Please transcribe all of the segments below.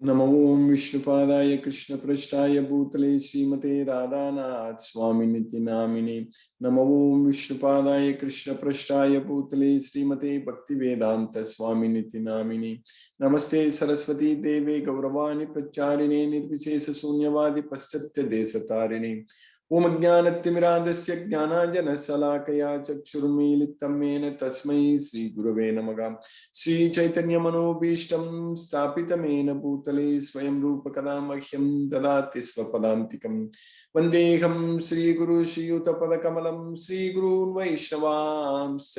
नमो ओम विष्णुपादाय कृष्णपृष्ठाय भूतले श्रीमते राधानाथ स्वामिनिति नामिने। नमो ओम विष्णुपादाय कृष्णपृष्ठाय भूतले श्रीमते भक्तिवेदांत स्वामिनिति नामिने। नमस्ते सरस्वती देवे गौरवाणी प्रचारिणे निर्विशेष शून्यवादी पश्चात्य देशतारिणे। ओम ज्ञानतिमिरान्धस्य ज्ञानाञ्जनशलाकया चक्षुरुन्मीलितं येन तस्मै श्रीगुरवे नमः। श्री चैतन्य मनोभीष्टं स्थापितमेन भूतले स्वयं रूप कदा मह्यं ददाति स्वपदान्तिकं। वन्देऽहं श्रीगुरु श्रीयुतपदकमलं श्रीगुरून् वैष्णवांश्च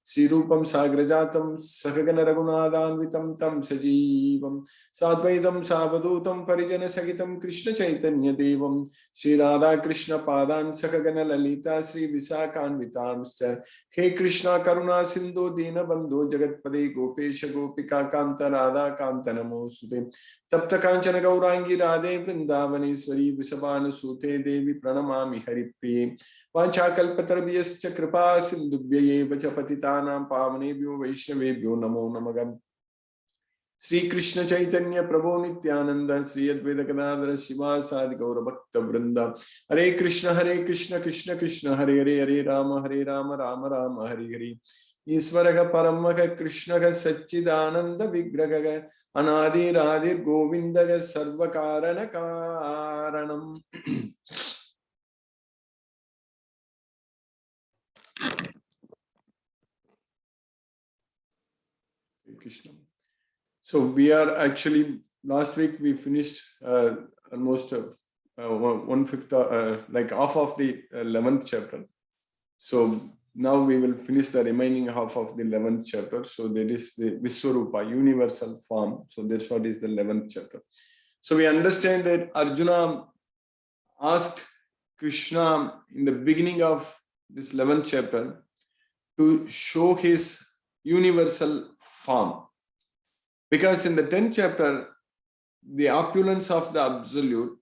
श्रीरूपं साग्रजातं सहगण रघुनाथान्वितं तं सजीवं साद्वैतं सावधूतं परिजनसहितं कृष्ण चैतन्य देवं श्री राधा कृष्ण पादान् सहगण ललिता श्री विशाखान्वितांश्च। हे कृष्णा करुणा सिंधु दीनबंधु जगत्पदे गोपेश गोपिका कांत राधा कांत नमोस्तुते। तप्त कांचन गौरांगी राधे वृंदावनेश्वरी वृषभानुसूते देवी प्रणमामि हरिप्रिये। वाञ्छाकल्पतरुभ्यश्च कृपा सिन्धुभ्यैव च पतितानां पावनेभ्यो वैष्णवेभ्यो नमो नमः। श्री कृष्ण चैतन्य प्रभु नित्यानंद श्री अद्वैत गदाधर शिवासादि गौर भक्त वृंद। हरे कृष्ण कृष्ण कृष्ण हरे हरे हरे राम राम राम हरे हरे। ईश्वर परम कृष्ण सच्चिदानंद विग्रह अनादिरादिर गोविंद सर्व कारण कारणम। Krishna. So we are actually, last week we finished almost 1/5, like half of the 11th chapter. So now we will finish the remaining half of the 11th chapter. So there is the Viswarupa, universal form. So that's what is the 11th chapter. So we understand that Arjuna asked Krishna in the beginning of this 11th chapter to show his universal form. Because in the 10th chapter, the opulence of the absolute.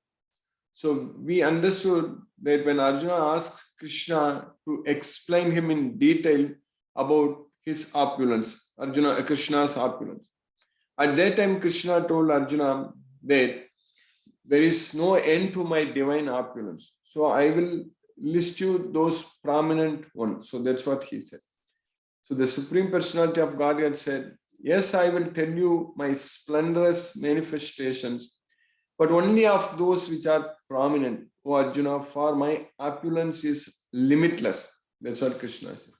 So we understood that when Arjuna asked Krishna to explain him in detail about his opulence, Krishna's opulence. At that time, Krishna told Arjuna that there is no end to my divine opulence. So I will list you those prominent ones. So that's what he said. So the Supreme Personality of Godhead said, yes, I will tell you my splendorous manifestations, but only of those which are prominent. O Arjuna, for my opulence is limitless. That's what Krishna said.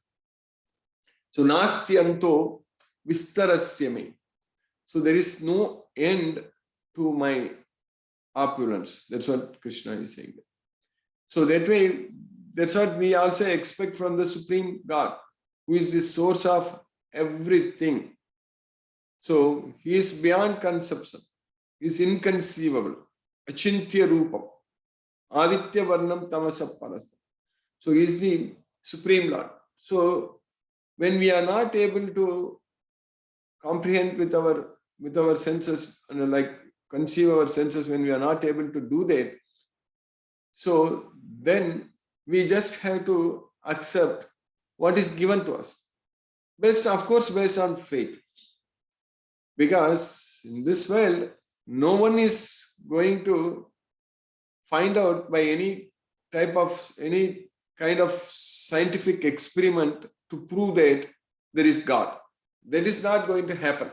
So nasti anto vistarasya me. So there is no end to my opulence. That's what Krishna is saying. So that way, that's what we also expect from the Supreme God, who is the source of everything. So he is beyond conception. He is inconceivable. Achintya Rupam. Aditya Varnam Tamasa Parasta. So he is the Supreme Lord. So when we are not able to comprehend with our senses, like conceive our senses, when we are not able to do that, so then we just have to accept what is given to us. Of course, based on faith. Because in this world, no one is going to find out by any kind of scientific experiment to prove that there is God. That is not going to happen.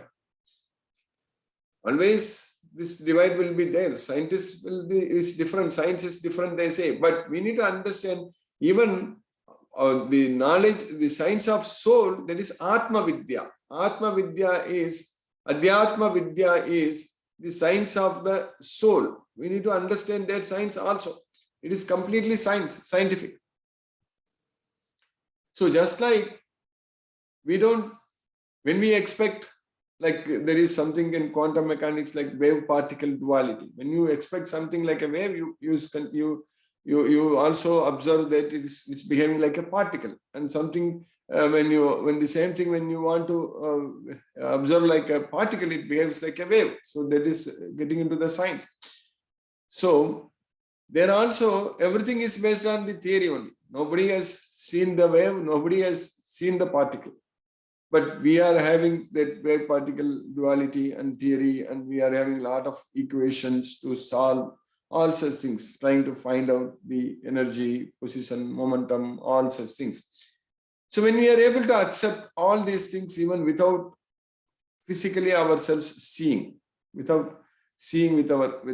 Always this divide will be there. Scientists is different, science is different, they say. But we need to understand even the knowledge, the science of soul, that is Atma Vidya. Atma Vidya is, Adhyatma Vidya is the science of the soul. We need to understand that science also. It is completely scientific. So just like when we expect, like there is something in quantum mechanics like wave particle duality. When you expect something like a wave, you also observe that it's behaving like a particle, and something when the same thing, when you want to observe like a particle, it behaves like a wave. So that is getting into the science. So there also everything is based on the theory only. Nobody has seen the wave, nobody has seen the particle. But we are having that wave particle duality and theory, and we are having a lot of equations to solve all such things, trying to find out the energy, position, momentum, all such things. So when we are able to accept all these things, even without physically ourselves seeing, without seeing with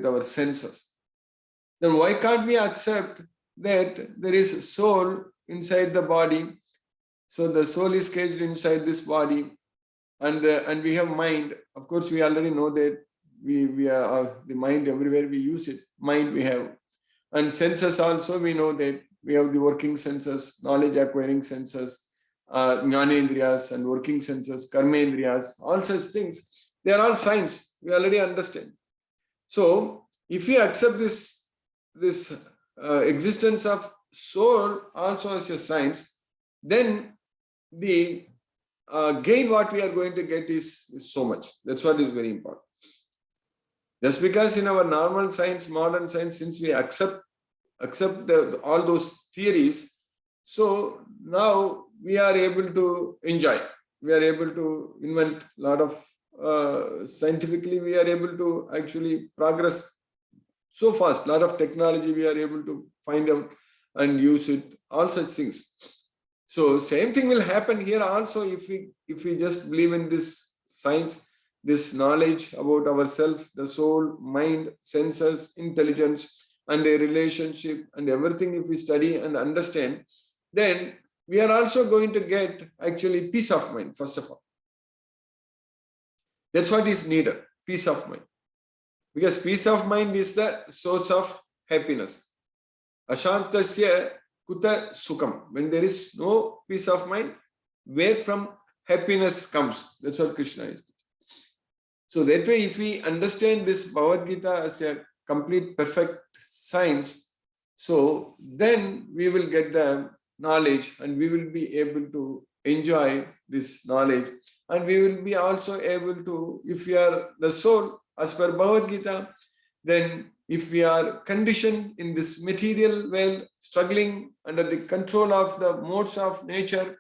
our senses, then why can't we accept that there is soul inside the body? So the soul is caged inside this body, and we have mind. Of course, we already know that we are the mind everywhere. We use it. Mind we have, and senses also. We know that we have the working senses, knowledge acquiring senses, jnanendriyas and working senses, karmendriyas, all such things. They are all signs. We already understand. So if we accept this existence of soul also as a science, then the gain what we are going to get is so much. That's what is very important. Just because in our normal science, modern science, since we accept all those theories, so now we are able to enjoy. We are able to invent a lot of scientifically. We are able to actually progress so fast. A lot of technology we are able to find out and use it. All such things. So same thing will happen here also if we just believe in this science, this knowledge about ourselves, the soul, mind, senses, intelligence, and their relationship and everything. If we study and understand, then we are also going to get actually peace of mind, first of all. That's what is needed, peace of mind. Because peace of mind is the source of happiness. Ashantasya kuta sukham. When there is no peace of mind, where from happiness comes? That's what Krishna is. So that way, if we understand this Bhagavad Gita as a complete perfect science, so then we will get the knowledge and we will be able to enjoy this knowledge, and we will be also able to, if we are the soul as per Bhagavad Gita, then if we are conditioned in this material world, struggling under the control of the modes of nature,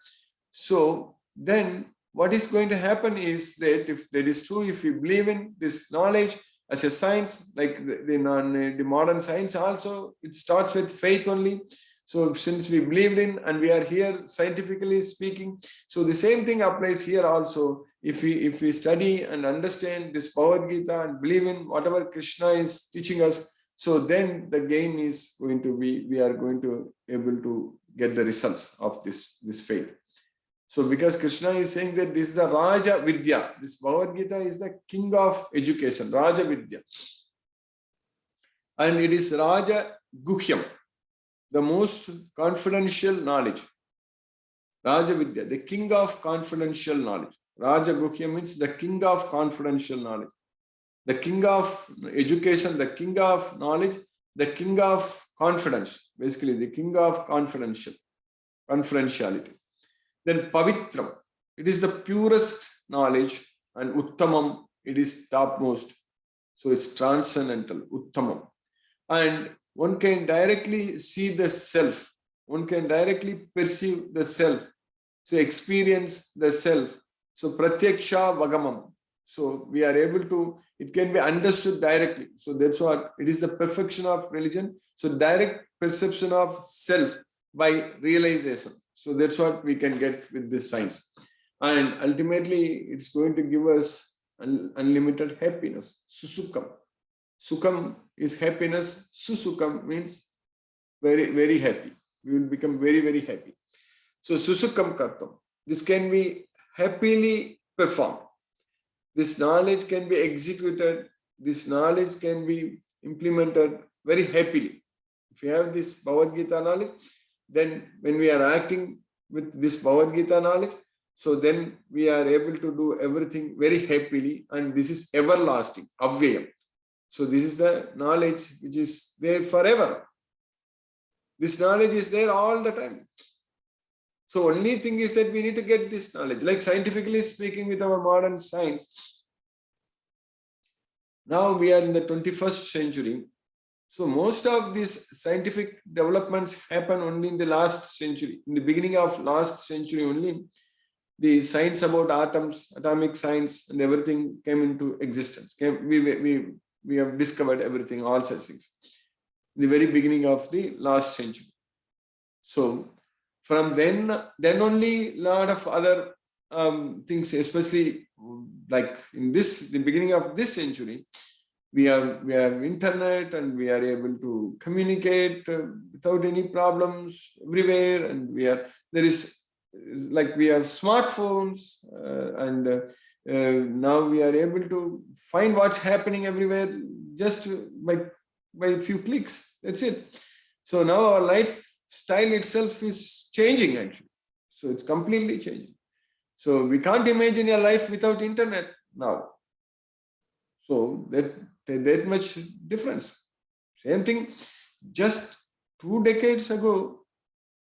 so then what is going to happen is that if that is true, if we believe in this knowledge as a science, like the modern science also, it starts with faith only. So since we believed in and we are here scientifically speaking, so the same thing applies here also. If we study and understand this Bhagavad Gita and believe in whatever Krishna is teaching us, so then the gain is going to be, we are going to able to get the results of this faith. So because Krishna is saying that this is the Raja Vidya, this Bhagavad Gita is the king of education, Raja Vidya. And it is Raja Guhyam, the most confidential knowledge. Raja Vidya, the king of confidential knowledge. Raja Guhyam means the king of confidential knowledge. The king of education, the king of knowledge, the king of confidence. Basically, the king of confidentiality. Then Pavitram, it is the purest knowledge, and Uttamam, it is topmost. So it's transcendental, Uttamam. And one can directly see the self. One can directly perceive the self. So experience the self. So Pratyaksha Vagamam. So we are able to, it can be understood directly. So that's what, it is the perfection of religion. So direct perception of self by realization. So that's what we can get with this science. And ultimately, it's going to give us unlimited happiness. Susukam. Sukam is happiness. Susukam means very, very happy. We will become very, very happy. So Susukam Kartam. This can be happily performed. This knowledge can be executed. This knowledge can be implemented very happily. If you have this Bhagavad Gita knowledge, then when we are acting with this Bhagavad Gita knowledge, so then we are able to do everything very happily, and this is everlasting, Avyayam. So this is the knowledge which is there forever. This knowledge is there all the time. So only thing is that we need to get this knowledge. Like scientifically speaking, with our modern science, now we are in the 21st century. So most of these scientific developments happen only in the last century, in the beginning of last century only. the science about atoms, atomic science, and everything came into existence. We have discovered everything, all such things. The very beginning of the last century. So from then only a lot of other things, especially like in the beginning of this century, we have internet and we are able to communicate without any problems everywhere, and we have smartphones and now we are able to find what's happening everywhere just by a few clicks. That's it. So now our lifestyle itself is changing actually. So it's completely changing. So we can't imagine a life without internet now. So that much difference. Same thing, just 2 decades ago,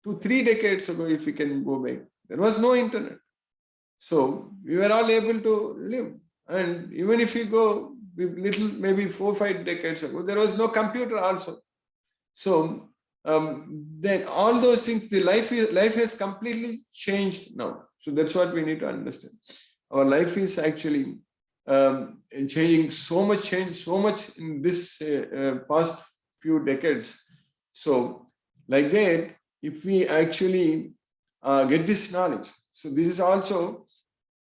3 decades ago, if we can go back, there was no internet. So we were all able to live. And even if you go maybe 4 or 5 decades ago, there was no computer also. So then all those things, the life has completely changed now. So that's what we need to understand. Our life is actually changing, so much in this past few decades. So like that, if we actually get this knowledge, so this is also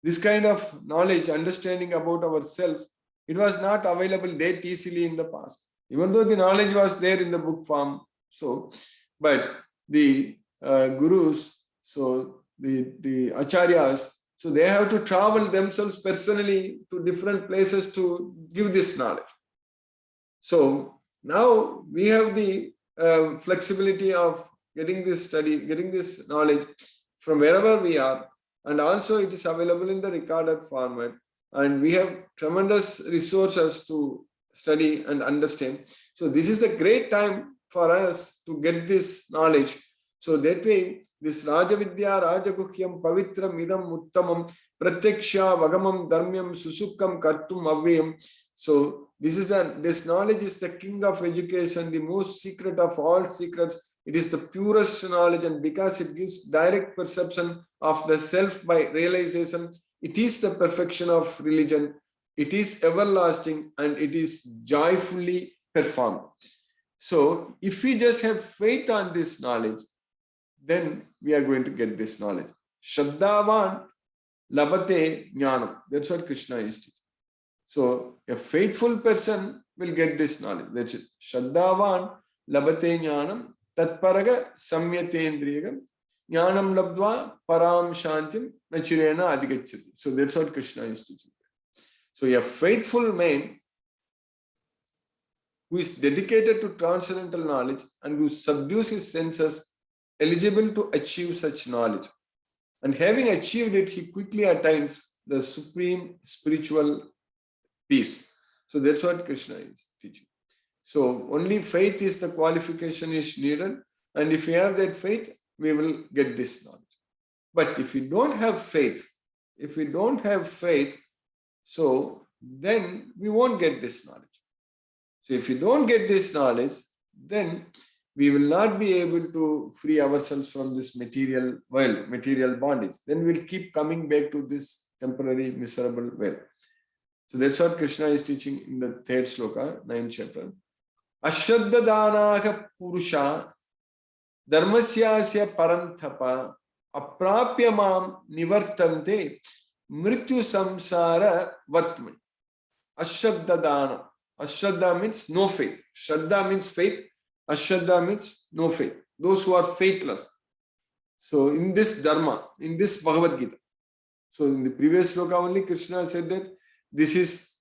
this kind of knowledge, understanding about ourselves, it was not available that easily in the past, even though the knowledge was there in the book form. So, but the gurus, so the acharyas, so they have to travel themselves personally to different places to give this knowledge. So now we have the flexibility of getting this knowledge from wherever we are, and also it is available in the recorded format, and we have tremendous resources to study and understand. So this is a great time for us to get this knowledge. So that way, this Rajavidya Rajaguhyam Pavitram Idam Uttamam Pratyaksha Vagamam Dharmyam Susukkam Kartum Avyam. So this knowledge is the king of education, the most secret of all secrets. It is the purest knowledge, and because it gives direct perception of the self by realization, it is the perfection of religion. It is everlasting and it is joyfully performed. So if we just have faith on this knowledge, then we are going to get this knowledge. Shraddhavan labate jnanam. That's what Krishna is teaching. So a faithful person will get this knowledge. That's it. Shraddhavan labate jnanam tatparaga samyatendriyagam jnanam labdva param shantim nachirena adhigacchati. So that's what Krishna is teaching. So a faithful man who is dedicated to transcendental knowledge and who subdues his senses, eligible to achieve such knowledge. And having achieved it, he quickly attains the supreme spiritual peace. So that's what Krishna is teaching. So only faith is the qualification is needed. And if we have that faith, we will get this knowledge. But if we don't have faith, so then we won't get this knowledge. So if we don't get this knowledge, then we will not be able to free ourselves from this material world, material bondage. Then we'll keep coming back to this temporary miserable world. So that's what Krishna is teaching in the 3rd sloka, 9th chapter. Ashraddha danaha purusha dharmasyasya parantapa aprapya mam nivartante mrityu samsara vartman. Ashraddha dana. Ashraddha means no faith. Shraddha means faith. Ashraddha means no faith. Those who are faithless. So in this dharma, in this Bhagavad Gita. So in the previous sloka only Krishna said that this is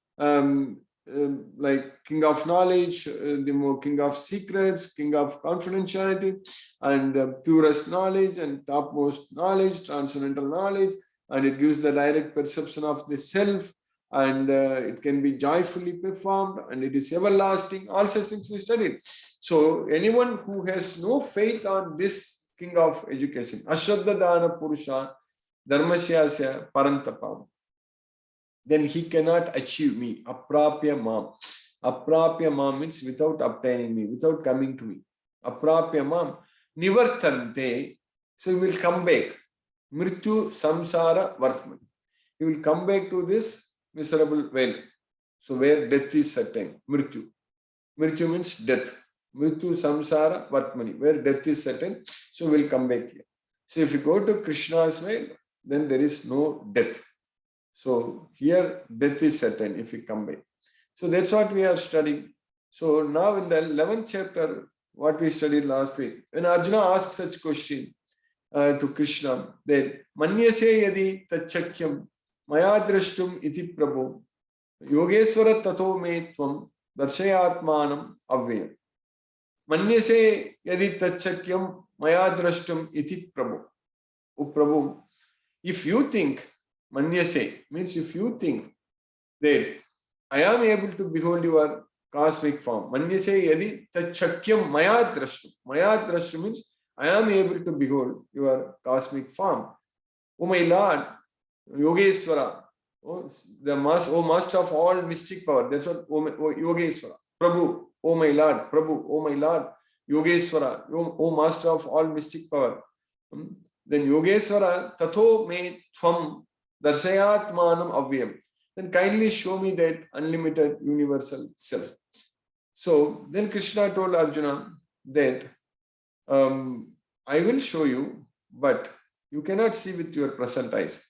like king of knowledge, the king of secrets, king of confidentiality, and purest knowledge and topmost knowledge, transcendental knowledge, and it gives the direct perception of the self, and it can be joyfully performed, and it is everlasting. All such things we studied. So anyone who has no faith on this king of education, Ashraddha Dana Purusha Dharmasyasya Parantapam, then he cannot achieve me. Aprapya mam. Aprapya mam means without obtaining me, without coming to me. Aprapya mam nivartante. So he will come back. Mrityu samsara vartmani. He will come back to this miserable well. So where death is certain. Mrityu. Mrityu means death. Mrityu samsara vartmani. Where death is certain. So we'll come back here. So if you go to Krishna's well, then there is no death. So here death is certain if we come back. So that's what we are studying. So now in the 11th chapter, what we studied last week, when Arjuna asked such question to Krishna, that Manyase yadi tachakyam maya drashtum iti prabhu yogeswara tato me tvam darshayatmanam avyayam. Manyase yadi tachakyam maya drashtum iti prabhu. O Prabhu, if you think, Manyase means if you think that I am able to behold your cosmic form. Manyase yadi tachakyam maya drashtum. Maya drashtum means I am able to behold your cosmic form. O my Lord, Yogeswara, O master of all mystic power. That's what Yogeswara. Prabhu, O my Lord, Prabhu, O my Lord, Yogeswara, O master of all mystic power. Then Yogeswara tato me tvam darshayatmanam avyam. Then kindly show me that unlimited universal self. So then Krishna told Arjuna that I will show you, but you cannot see with your present eyes.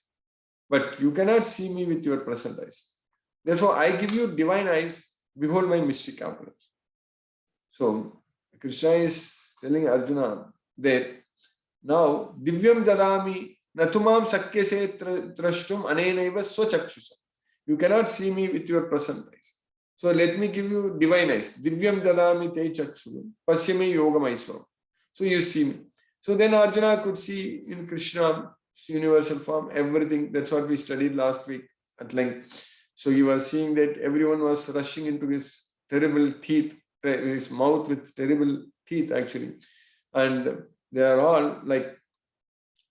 But you cannot see me with your present eyes. Therefore, I give you divine eyes, behold my mystic countenance. So Krishna is telling Arjuna that now divyam dadami natumam sakyase trashtum anenaiva swachakshusa. You cannot see me with your present eyes. So let me give you divine eyes. Divyam dadami te chakshu pasyame yogam aiswaram. So you see me. So then Arjuna could see in Krishna's universal form everything. That's what we studied last week at length. So he was seeing that everyone was rushing into his terrible teeth, his mouth with terrible teeth actually. And they are all like,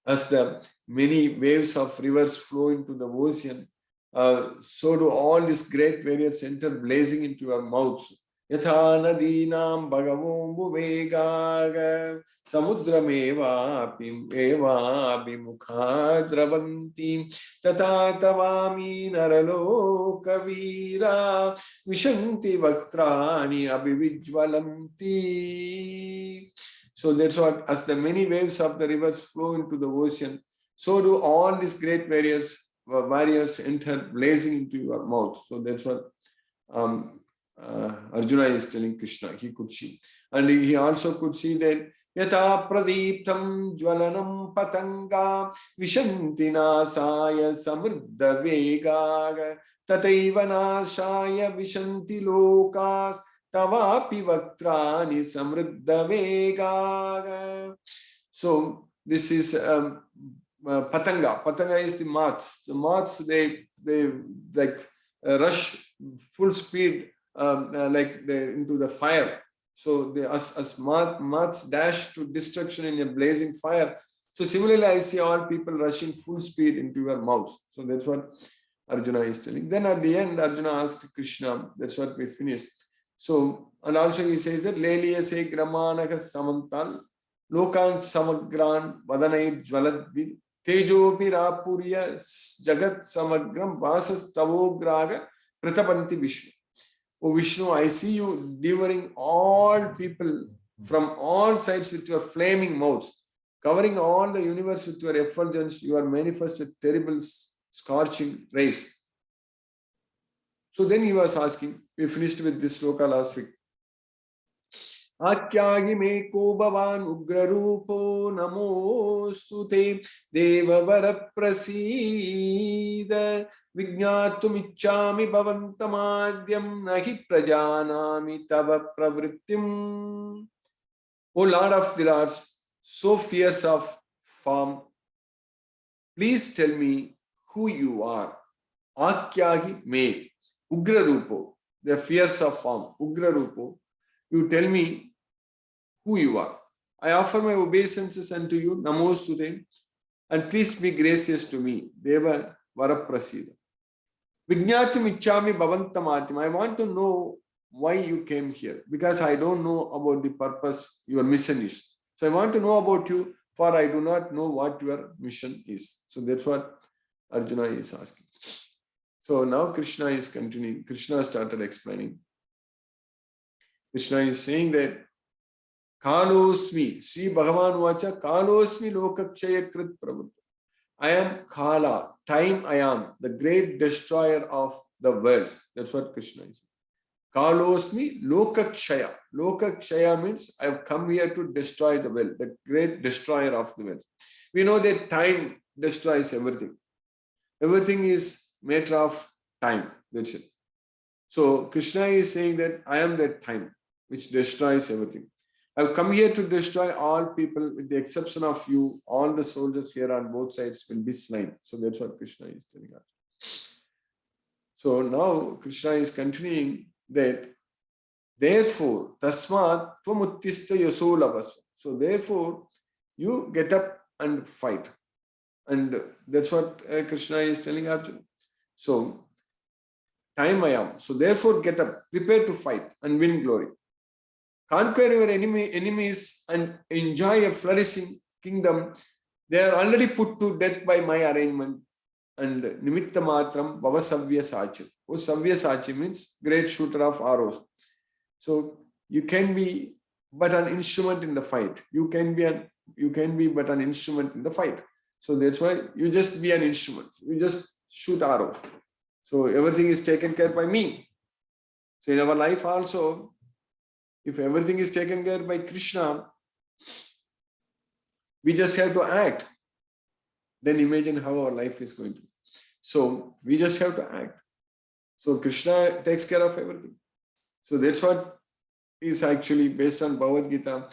as the many waves of rivers flow into the ocean, so do all these great warriors enter blazing into your mouths. Yatha nadinam bhagavombu vegaga samudrameva abhimukha dravanti tata tavami naraloka veera vishanti vaktrani abhivijvalanti. So that's what, as the many waves of the rivers flow into the ocean, so do all these great warriors enter blazing into your mouth. So that's what Arjuna is telling Krishna. He could see. And he also could see that Yata pradiptam jwalanam patanga vishanti nasaya samruddha vegaga tataiva nasaya vishanti lokas tavapi vaktrani samruddha vegaga. So this is patanga. Patanga is the moths. The moths, they like rush full speed into the fire. So they as moths dash to destruction in a blazing fire. So similarly, I see all people rushing full speed into your mouth. So that's what Arjuna is telling. Then at the end, Arjuna asked Krishna. That's what we finished. So, and also he says that Leliya se gramanaka samantal lokan samagran vadanai jwaladvid tejo pirapurya jagat samagram vasas tavograga pratapanti Vishnu. Oh Vishnu, I see you devouring all people from all sides with your flaming mouths, covering all the universe with your effulgence. You are manifest with terrible scorching rays. So then he was asking, we finished with this sloka last week. Akyagi me ko bhavan ugra rupo namostute deva vara prasida vijnatum ichchami bhavantamadhyam nahi prajanami tava pravrittim. O Lord of the Lords, so fierce of form, please tell me who you are. Akyagi me ugra rupo, the fierce of form, ugra rupo. You tell me who you are. I offer my obeisances unto you, namostute, and please be gracious to me. Deva varaprasida. Vijnatum ichchami bhavantamatim. I want to know why you came here, because I don't know about the purpose, your mission is. So I want to know about you. for I do not know what your mission is. So that's what Arjuna is asking. So now Krishna is continuing. Krishna started explaining. Krishna is saying that Kalosmi, Sri Bhagavan Vacha, Kalosmi Lokakshaya Krit Prabhu. I am Kala, time I am, the great destroyer of the worlds. That's what Krishna is. Kalosmi Lokakshaya. Lokakshaya means I have come here to destroy the world, the great destroyer of the world. We know that time destroys everything. Everything is matter of time. That's it. So Krishna is saying that I am that time which destroys everything. I have come here to destroy all people with the exception of you. All the soldiers here on both sides will be slain. So that's what Krishna is telling us. So now Krishna is continuing that therefore tasmat tvamuttista yasolavasva. So therefore you get up and fight. And that's what Krishna is telling Arjuna. So time I am. So therefore get up, prepare to fight and win glory. Conquer your enemies and enjoy a flourishing kingdom. They are already put to death by my arrangement. And nimitta matram bhava savya sachi. Oh, savya sachi means great shooter of arrows. So you can be but an instrument in the fight. You can be but an instrument in the fight. So that's why you just be an instrument. You just shoot arrows. So everything is taken care by me. So in our life also, if everything is taken care by Krishna, we just have to act. Then imagine how our life is going to be. So we just have to act. So Krishna takes care of everything. So that's what is actually based on Bhagavad Gita.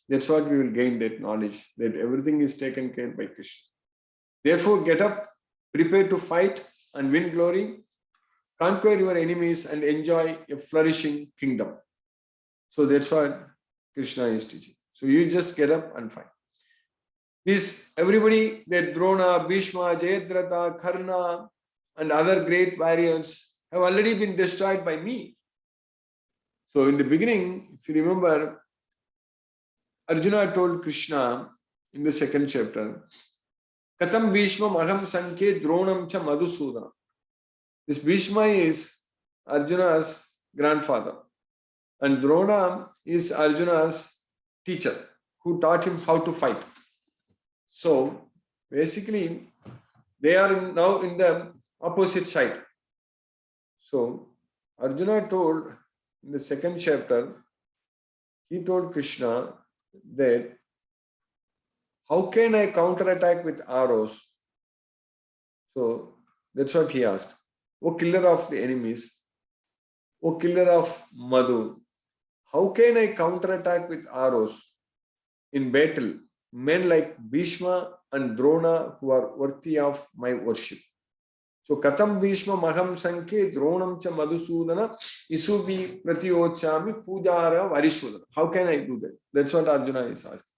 That's what we will gain, that knowledge, that everything is taken care by Krishna. Therefore, get up, prepare to fight and win glory, conquer your enemies and enjoy a flourishing kingdom. So that's what Krishna is teaching. So you just get up and fight. This everybody, that Drona, Bhishma, Jayadratha, Karna, and other great warriors have already been destroyed by me. So in the beginning, if you remember, Arjuna told Krishna in the second chapter, Katam Bhishma Maham Sankhe Dronam Cha Madhusudana. This Bhishma is Arjuna's grandfather. And Drona is Arjuna's teacher who taught him how to fight. So basically, they are now in the opposite side. So Arjuna told in the second chapter, he told Krishna that how can I counterattack with arrows? So that's what he asked. O killer of the enemies, O killer of Madhu, how can I counterattack with arrows in battle men like Bhishma and Drona who are worthy of my worship? So Katam Bhishma Maham Sankhe Dronam Cha Madhusudana Isubi Pratyochami Pujara Varishudana. How can I do that? That's what Arjuna is asking.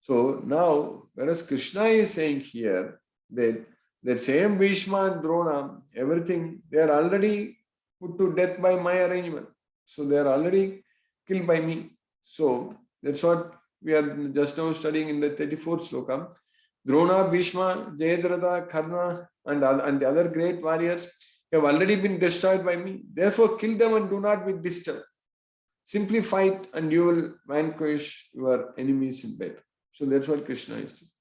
So now, whereas Krishna is saying here that same Bhishma and Drona, everything, they are already put to death by my arrangement. So they are already killed by me. So that's what we are just now studying in the 34th sloka. Drona, Bhishma, Jayadratha, Karna, and the other great warriors have already been destroyed by me. Therefore, kill them and do not be disturbed. Simply fight and you will vanquish your enemies in battle. So that's what Krishna is doing.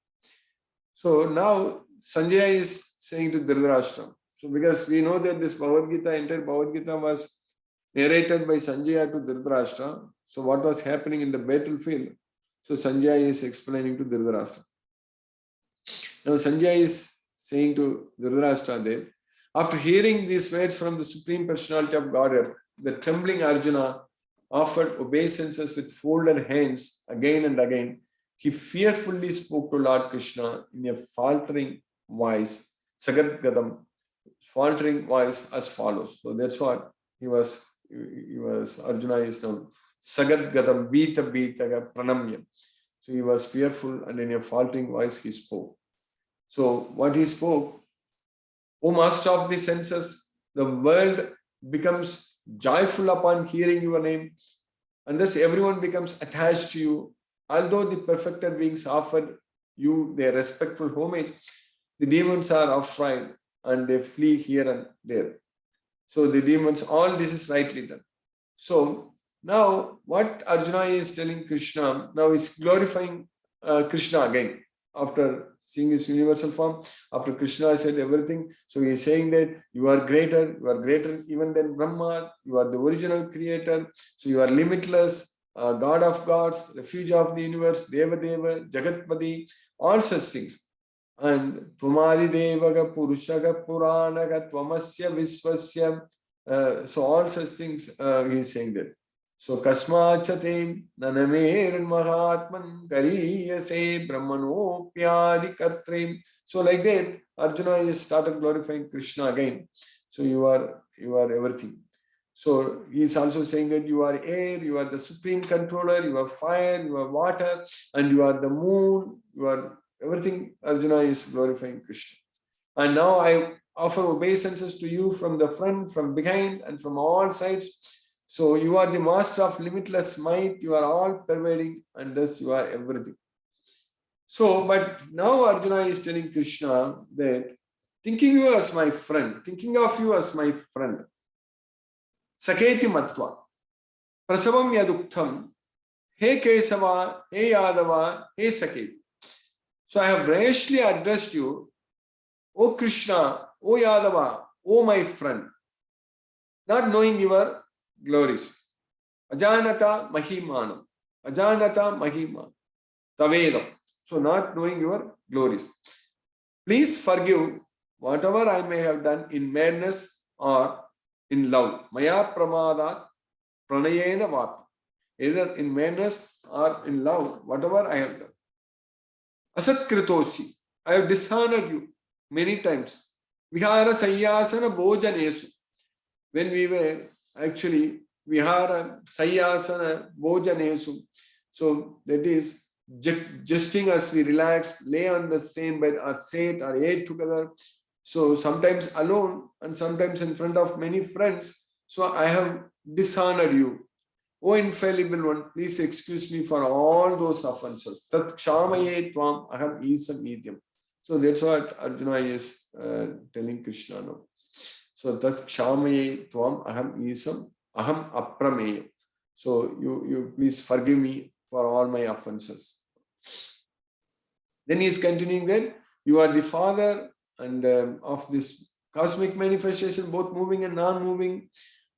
So now Sanjaya is saying to Dhritarashtra. So because we know that this Bhagavad Gita, entire Bhagavad Gita was narrated by Sanjaya to Dhritarashtra. So what was happening in the battlefield? So Sanjaya is explaining to Dhritarashtra. Now Sanjaya is saying to Dhritarashtra that after hearing these words from the Supreme Personality of Godhead, the trembling Arjuna offered obeisances with folded hands again and again. He fearfully spoke to Lord Krishna in a faltering voice, Sagadgadam, faltering voice as follows. So that's what he was Arjuna is now Sagadgadam Bita Bitaga Pranamya. So he was fearful and in a faltering voice he spoke. So what he spoke, O master of the senses, the world becomes joyful upon hearing your name, and thus everyone becomes attached to you. Although the perfected beings offered you their respectful homage, the demons are afraid and they flee here and there. So the demons, all this is rightly done. So now what Arjuna is telling Krishna, now is glorifying Krishna again. After seeing his universal form, after Krishna said everything, so he is saying that you are greater even than Brahma, you are the original creator, so you are limitless, God of gods, refuge of the universe, Deva Deva, Jagatpati, all such things. And Tvamadi Devaga Purushaga Puranaga Tvamasya Visvasya, so all such things he is saying that. So Kasmachatim Nanamer Mahatman Kariyase Brahmanopyadi Kartrim. So like that, Arjuna is started glorifying Krishna again. So you are everything. So he is also saying that you are air, you are the supreme controller, you are fire, you are water, and you are the moon, you are everything. Arjuna is glorifying Krishna. And now I offer obeisances to you from the front, from behind, and from all sides. So you are the master of limitless might, you are all pervading, and thus you are everything. So, but now Arjuna is telling Krishna that thinking of you as my friend, Saketi Matva, Prasavam Yaduktam, He Kesava, He Yadava, He Saketi. So I have rashly addressed you, O Krishna, O Yadava, O my friend, not knowing your glories. Ajanata Mahimanam. Ajanata Mahimanam. Tavedam. So not knowing your glories. Please forgive whatever I may have done in madness or in love. Maya Pramadat Pranayena Vata. Either in madness or in love, whatever I have done. Asat Kritoshi. I have dishonored you many times. Vihara Sayyasana Bhojanesu. When we were actually Vihara Sayyasana Bhojanesu. So that is jesting as we relax, lay on the same bed or sit or ate together. So sometimes alone and sometimes in front of many friends. So I have dishonored you. O infallible one, please excuse me for all those offenses. Tat kshamaye tvam aham isam idyam. So that's what Arjuna is telling Krishna now. So tat kshamaye tvam aham isam aham aprameya. So you please forgive me for all my offenses. Then he is continuing that you are the father and of this cosmic manifestation, both moving and non-moving,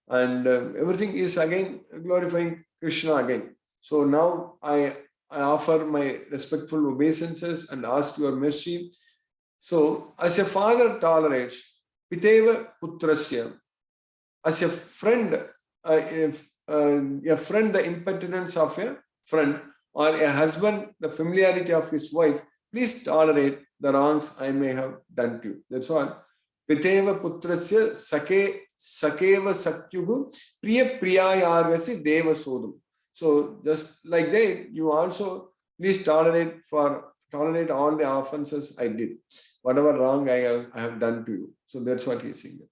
and everything is again glorifying Krishna again. So now I offer my respectful obeisances and ask your mercy. So as a father tolerates, Piteva Putrasya, as a friend, the impertinence of a friend, or a husband, the familiarity of his wife, please tolerate the wrongs I may have done to you. That's all. Piteva Putrasya Sakeva Sakyugu Priya Priyayargasi Deva Sodum. So just like that, you also please tolerate all the offenses I did, whatever wrong I have done to you. So that's what he's saying.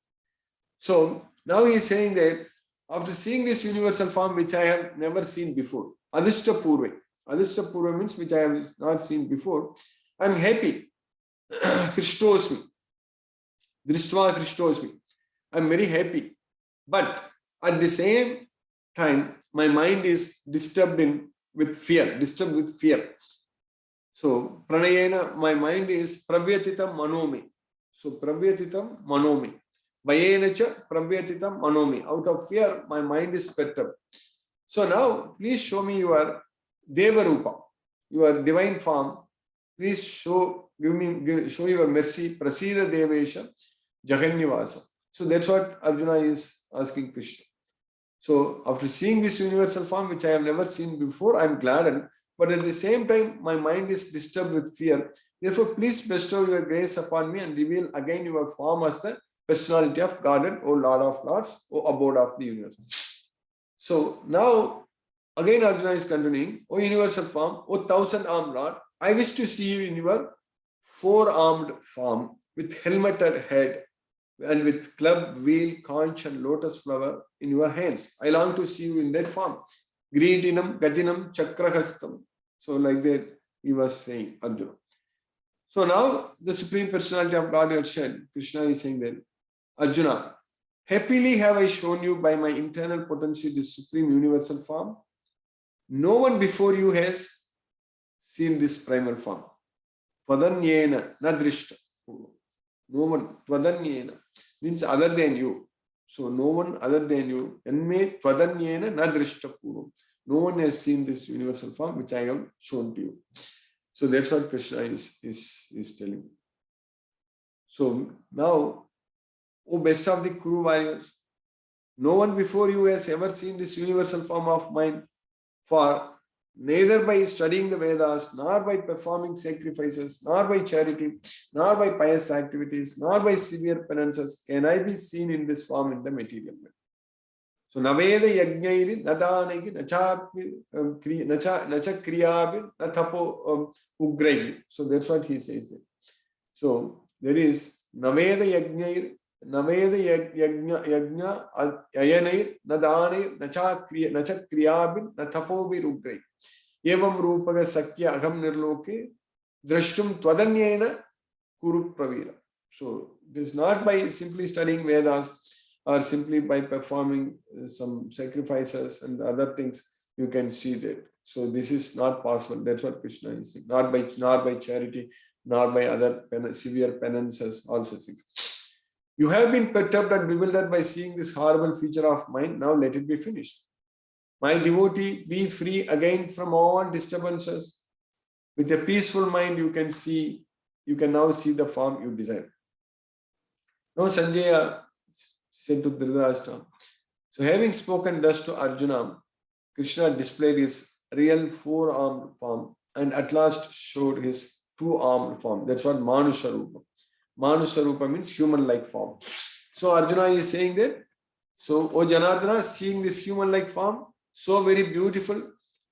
So now he's saying that after seeing this universal form, which I have never seen before, Adishta Purva. Adishta Purva means which I have not seen before. I'm happy. Krishtosmi. Drishtva Krishtosmi. I'm very happy. But at the same time, my mind is disturbed with fear. So pranayena, my mind is pravyatitam manomi. So pravyatitam manomi. Vayenacha pravyatitam manomi. Out of fear, my mind is perturbed. So now, please show me your Deva Rupa, your divine form. Please show your mercy. Prasida Devesha Jagannivasa. So that's what Arjuna is asking Krishna. So after seeing this universal form, which I have never seen before, I am gladdened. But at the same time, my mind is disturbed with fear. Therefore, please bestow your grace upon me and reveal again your form as the personality of Godhead, O Lord of Lords, O abode of the universe. So now, again Arjuna is continuing, O universal form, O thousand-armed Lord, I wish to see you in your four-armed form with helmeted head and with club, wheel, conch and lotus flower in your hands. I long to see you in that form. Greetinam, Gatinam, Chakrahastam. So like that he was saying, Arjuna. So now the Supreme Personality of Godhead said, Krishna is saying that, Arjuna, happily have I shown you by my internal potency this supreme universal form. No one before you has seen this primal form. Tvadanyena na drishta. No one, tvadanyena means other than you. So no one other than you. Enme tvadanyena na drishta purvam. No one has seen this universal form which I have shown to you. So that's what Krishna is telling. So now, O best of the Kuru warriors, no one before you has ever seen this universal form of mine. For neither by studying the Vedas, nor by performing sacrifices, nor by charity, nor by pious activities, nor by severe penances can I be seen in this form in the material world. So Naveda Yajnairi, Nadanagi, Nacha Kriyabir, Nathapo Ugrairi. So that's what he says there. So there is Naveda Yajnair, Naveda Yajna Ayanair, Nadanair, Nacha Kriyabir, Nathapobir Ugrairi. Evam Rupaga Sakya Agam Nirloke, Drashtum Twadanyena Kuru Pravira. So it is not by simply studying Vedas or simply by performing some sacrifices and other things you can see that. So this is not possible. That's what Krishna is saying. Not by charity, nor by other severe penances, all such things. You have been perturbed and bewildered by seeing this horrible feature of mine. Now let it be finished. My devotee, be free again from all disturbances. With a peaceful mind, you can now see the form you desire. Now Sanjaya said to Dhritarashtra. So having spoken thus to Arjuna, Krishna displayed his real four-armed form and at last showed his two-armed form. That's what Manusha Rupa. Manusha Rupa means human-like form. So Arjuna is saying that, so O Janardana, seeing this human-like form, so very beautiful,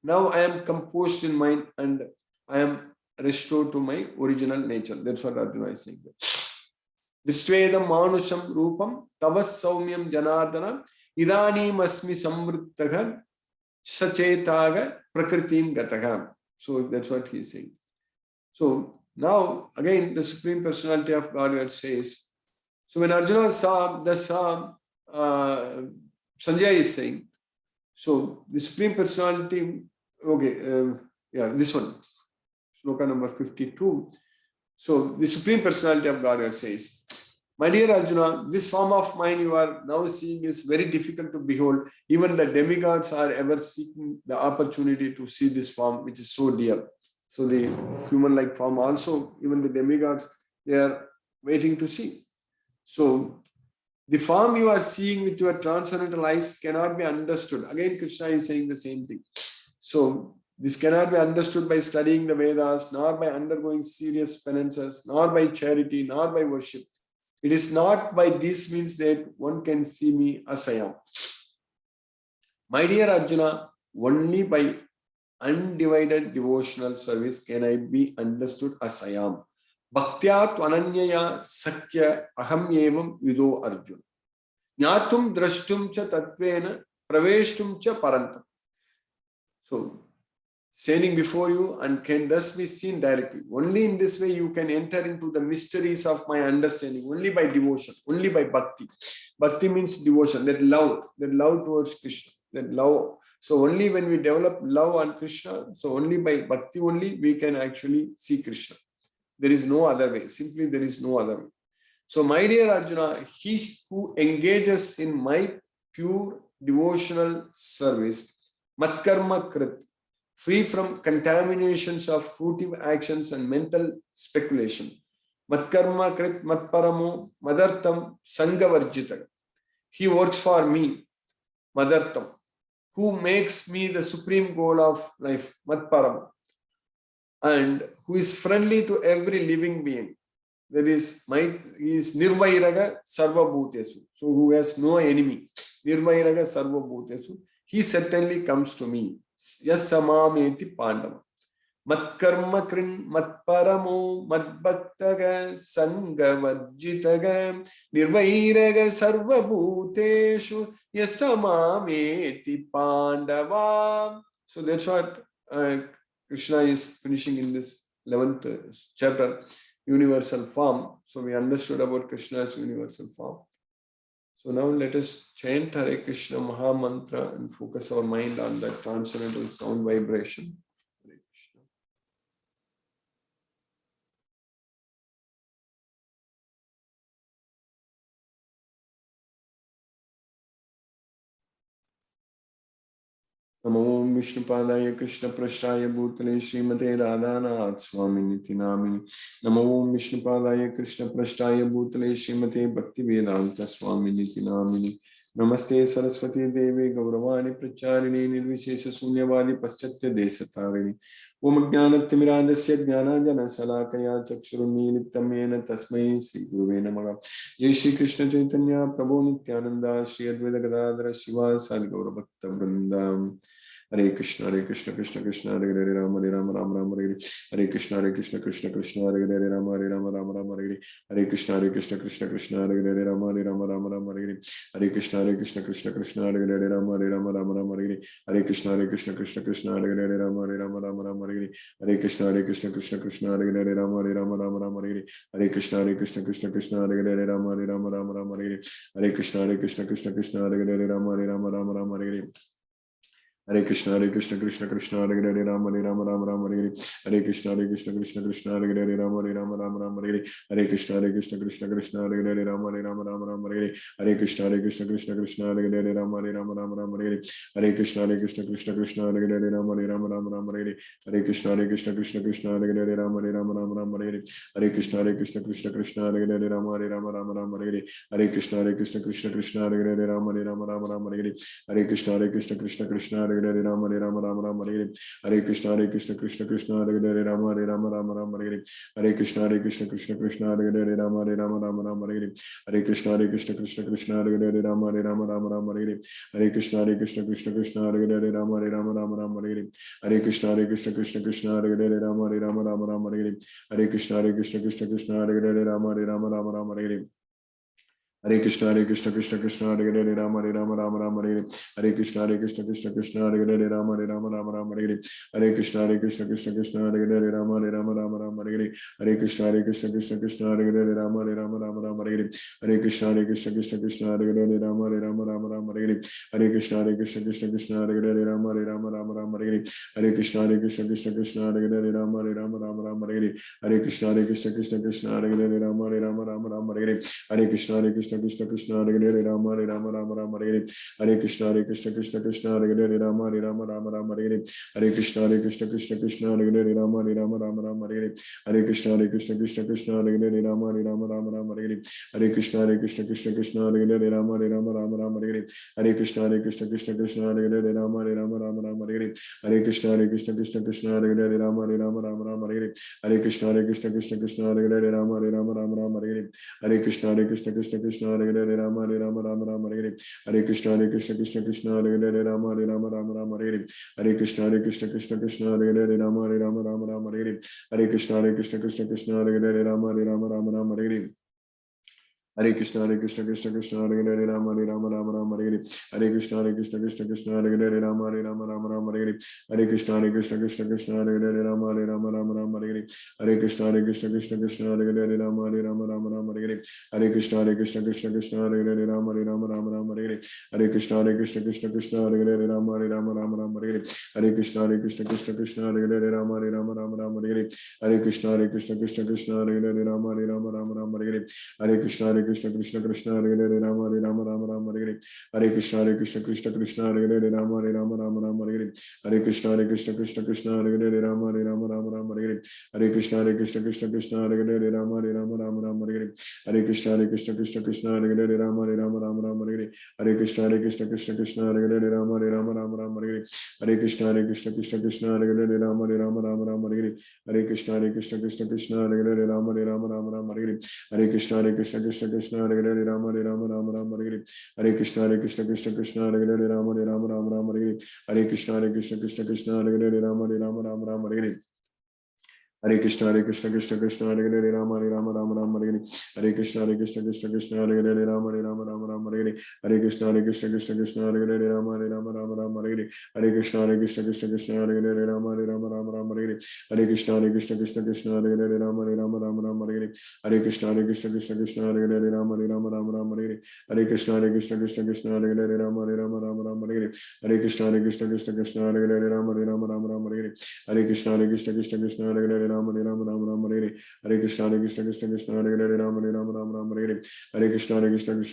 now I am composed in mind and I am restored to my original nature. That's what Arjuna is saying there. Drisvedam manusham rupam tavas saumyam janardana idanim asmi samvrittaga sachetaga prakritim gataga. So that's what he is saying. So now again the Supreme Personality of Godhead says, so when Arjuna saw Sanjay is saying, so the Supreme Personality, okay, this one, sloka number 52. So the Supreme Personality of Godhead says, my dear Arjuna, this form of mine you are now seeing is very difficult to behold. Even the demigods are ever seeking the opportunity to see this form, which is so dear. So the human-like form also, even the demigods, they are waiting to see. So the form you are seeing with your transcendental eyes cannot be understood. Again, Krishna is saying the same thing. So this cannot be understood by studying the Vedas, nor by undergoing serious penances, nor by charity, nor by worship. It is not by these means that one can see me as I am. My dear Arjuna, only by undivided devotional service can I be understood as I am. Bhaktyat ananyaya sakya aham evam vido Arjuna. Jnatum drashtum cha tatvena praveshtum cha parantam. So, standing before you and can thus be seen directly. Only in this way you can enter into the mysteries of my understanding, only by devotion, only by bhakti. Bhakti means devotion, that love towards Krishna, that love. So only when we develop love on Krishna, so only by bhakti only we can actually see Krishna. There is no other way, simply there is no other way. So my dear Arjuna, he who engages in my pure devotional service, matkarma krit, free from contaminations of fruitive actions and mental speculation. Matkarma krit matparamo madartam sangavarjita. He works for me, madartam, who makes me the supreme goal of life, matparamo, and who is friendly to every living being. That is, he is nirvairaga sarva bhutesu. So who has no enemy. Nirvairaga sarva bhutesu. He certainly comes to me. Yasamameti pandava. Matkarma krin matparamo madbhaktaga sangavajjitaga nirvairaga sarva bhuteshu yasamameti pandava. So that's what Krishna is finishing in this 11th chapter, universal form. So we understood about Krishna's universal form. So now let us chant Hare Krishna Maha Mantra and focus our mind on that transcendental sound vibration. Hare Krishna. Namo Vishnupadaya Krishna Prasthaya Bhutale Srimate Radhanath Swaminiti Namini. Namo Vishnupadaya Krishna Prasthaya Bhutale Srimate Bhaktivedanta Swaminiti Namini. Namaste Saraswati Devi Gauravani Pracharini Nirvishesha Sunyavadi Paschatya Desatarini. Om Jnanatimirandasya Jnananjana Salakaya Chakshuruniliptam Yena Tasmai Sri Guruve Namaha. Jai Shri Krishna Chaitanya Prabhu Nityananda Shri Advaita Gadadhara Shiva Sadi Gaura Bhakta Vrindam. Hare Krishna Krishna Krishna Hare Hare Rama Rama Rama Hare Hare Krishna Krishna Krishna Hare Hare Rama Rama Hare Hare Krishna Krishna Krishna Hare Hare Rama Rama Hare Hare Krishna Krishna Krishna Hare Hare Rama Rama Hare Hare Krishna Krishna Krishna Hare Hare Rama Rama Hare Hare Krishna Krishna Krishna Hare Hare Rama Rama Hare Hare Krishna Krishna Krishna Hare Hare Rama Rama Hare Hare Krishna Krishna Krishna Hare Hare Rama Rama Hare Hare Krishna Krishna Krishna Hare Hare Rama Rama Hare Hare Krishna Krishna Krishna Hare Hare Rama Rama Hare Hare Krishna Krishna Krishna Hare Hare Rama Rama Hare Hare Krishna Krishna Krishna Hare Hare Rama Rama Hare Hare Krishna Krishna Krishna Hare Hare Rama Rama Hare Hare Krishna Krishna Krishna Hare Hare Rama Rama Hare Hare Krishna Krishna Krishna Hare Hare Rama Rama Hare Hare Krishna Krishna Krishna Hare Hare Rama Rama Hare Hare Krishna Krishna Krishna Hare Rama Rama Hare Hare Krishna Krishna Krishna Hare Hare Rama Rama Hare Hare Krishna Krishna Krishna Hare Hare Rama Rama Hare Hare Krishna Krishna Krishna Hare Hare Rama Rama Hare Hare Krishna Krishna Krishna Hare Hare Rama Rama Hare Hare Krishna Krishna Krishna Hare Hare Rama Rama Hare Hare Krishna Krishna Krishna Hare Hare Rama Rama Hare Hare Krishna Krishna Krishna Hare Hare Rama Rama Hare Hare Krishna Krishna Krishna Hare Hare Rama Rama Hare Hare Krishna Krishna Krishna Hare Hare Rama Rama Hare Hare Krishna Krishna Krishna Hare Hare Rama Rama Hare Hare Krishna Krishna Krishna Hare Hare Rama Rama Hare Hare Krishna Krishna Krishna Hare Hare Rama Rama Hare Hare Krishna Krishna Krishna Hare Hare Rama Rama Hare Hare Krishna Krishna Krishna Hare Hare Rama Rama Hare Hare Krishna Krishna Krishna Hare Hare Rama Rama Hare Hare Krishna Krishna Krishna Hare Hare Rama Rama Hare Hare Krishna Krishna Krishna Hare Hare Rama Rama Hare Hare Krishna Krishna Krishna Hare Hare Rama Rama Hare Hare Krishna Krishna Krishna Hare Hare Rama Rama Hare Hare Krishna Krishna Krishna Hare Hare Rama Rama Hare Hare Krishna Krishna Krishna Hare Hare Rama Rama Hare Hare Krishna Krishna Krishna Hare Hare Rama Rama Hare Hare Krishna Krishna Krishna Hare Hare Rama Rama Hare Hare Krishna Krishna Krishna Hare Hare Rama Rama Hare Hare Krishna Krishna Krishna Hare Hare Rama Rama Hare Hare Krishna Krishna Krishna Hare Hare Rama Rama Hare Hare Krishna Krishna Krishna Hare Hare Rama Rama Hare Hare Krishna Krishna Krishna Hare Hare Rama Rama Hare Hare Krishna Krishna Krishna Hare Hare Rama Rama Hare Hare Krishna Krishna Krishna Hare Hare Rama Rama Hare Hare Krishna Krishna Krishna Hare Hare Rama Rama Hare Hare Krishna Krishna Krishna Hare Hare Rama Rama Hare Hare Krishna Krishna Krishna Hare Hare Rama Rama Hare Hare Krishna Krishna Krishna Hare Hare Rama Rama Hare Hare Krishna Krishna Krishna Hare Hare Rama Rama Hare Hare Krishna Krishna Krishna Hare Hare Rama Rama Hare Hare Krishna Krishna Krishna Hare Hare Rama Rama Hare Hare Krishna Krishna Krishna Hare Hare Rama Rama Hare Hare Krishna Krishna Krishna Hare Hare Rama Rama Hare Hare Krishna Krishna Krishna Hare Hare Rama Rama Hare Hare Krishna Krishna Krishna Hare Hare Rama Rama Hare Hare Krishna Krishna Krishna Hare Hare Rama Rama Hare Hare Krishna Krishna Krishna Hare Hare Rama Rama Hare Hare Krishna Krishna Krishna Hare Hare Rama Rama Hare Hare Krishna Krishna Krishna Hare Hare Rama Rama Hare Hare Krishna, Krishna Krishna, Hare Hare, Rama Rama, Hare Hare. Hare Krishna, Krishna Krishna, Hare Hare, Rama Rama, Hare Hare. Hare Krishna, Krishna, Hare Hare, Rama Rama, Hare Hare. Hare Krishna, Krishna, Hare Hare, Rama Rama, Hare Hare. Hare Krishna, Krishna, Hare Hare, Rama Rama, Hare Hare. Hare Krishna, Krishna, Hare Hare, Rama Rama, Hare Hare. Hare Krishna, Krishna, Hare Hare, Rama Rama, Hare Hare. Hare Krishna, Krishna, Hare Hare, Rama Rama, Hare Hare. Hare Krishna, Krishna, Hare Hare, Rama Rama, Hare Hare. Hare Krishna, Krishna, Hare Hare, Rama Rama, Hare Hare. Hare Krishna, Krishna, Hare Hare, Rama Rama, Hare Hare. Hare Krishna,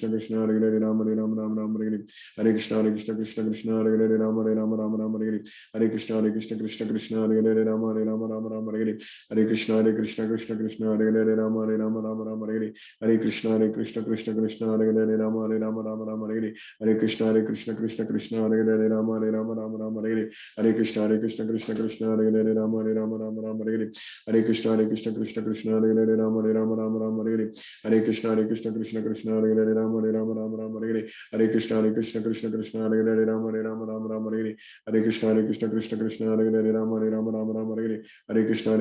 Krishna, Hare Hare, Rama Rama, Hare Hare. Hare Krishna, Krishna, Hare Hare, Rama Rama, Hare Hare. Hare Krishna, Krishna, Hare Hare, Rama Rama, Hare Hare. Hare Krishna, Krishna, Hare Hare, Rama Rama, Hare Hare. Hare Krishna, Krishna, Hare Hare, Rama Rama, Hare Hare. Hare Krishna, Krishna, Hare Hare, Rama Rama, Hare Hare. Hare Krishna, Krishna, Hare Hare, Rama Rama, Hare Hare. Hare Krishna, Krishna, Hare Hare, Rama Rama, Hare Hare. Hare Krishna, Krishna, Hare Hare, Rama Rama, Hare Hare. Hare Krishna, Krishna, Hare Hare, Rama Rama, Hare Hare. Hare Krishna, Krishna, Hare Hare, Rama Rama, Hare Hare. Hare Krishna, Krishna, Hare Hare, Rama Rama, Hare Hare. Hare Krishna,